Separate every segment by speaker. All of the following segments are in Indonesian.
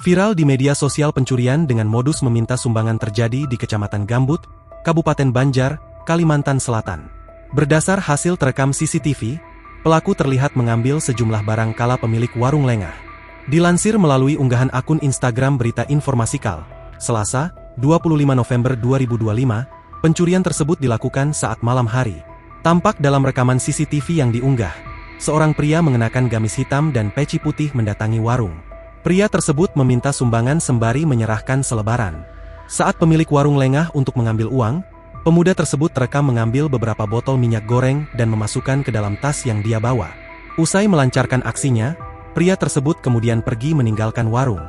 Speaker 1: Viral di media sosial pencurian dengan modus meminta sumbangan terjadi di Kecamatan Gambut, Kabupaten Banjar, Kalimantan Selatan. Berdasar hasil terekam CCTV, pelaku terlihat mengambil sejumlah barang kala pemilik warung lengah. Dilansir melalui unggahan akun Instagram Berita Informasikal, Selasa, 25 November 2025, pencurian tersebut dilakukan saat malam hari. Tampak dalam rekaman CCTV yang diunggah, seorang pria mengenakan gamis hitam dan peci putih mendatangi warung. Pria tersebut meminta sumbangan sembari menyerahkan selebaran. Saat pemilik warung lengah untuk mengambil uang, pemuda tersebut terekam mengambil beberapa botol minyak goreng dan memasukkan ke dalam tas yang dia bawa. Usai melancarkan aksinya, pria tersebut kemudian pergi meninggalkan warung.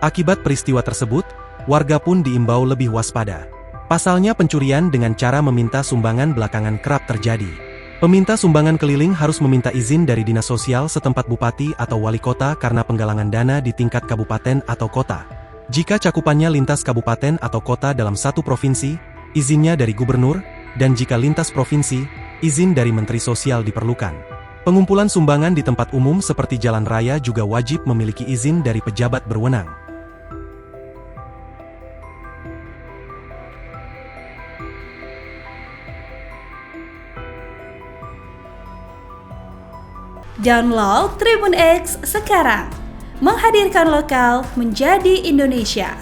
Speaker 1: Akibat peristiwa tersebut, warga pun diimbau lebih waspada. Pasalnya pencurian dengan cara meminta sumbangan belakangan kerap terjadi. Peminta sumbangan keliling harus meminta izin dari dinas sosial setempat bupati atau wali kota karena penggalangan dana di tingkat kabupaten atau kota. Jika cakupannya lintas kabupaten atau kota dalam satu provinsi, izinnya dari gubernur, dan jika lintas provinsi, izin dari menteri sosial diperlukan. Pengumpulan sumbangan di tempat umum seperti jalan raya juga wajib memiliki izin dari pejabat berwenang.
Speaker 2: Download Tribun X sekarang, menghadirkan lokal menjadi Indonesia.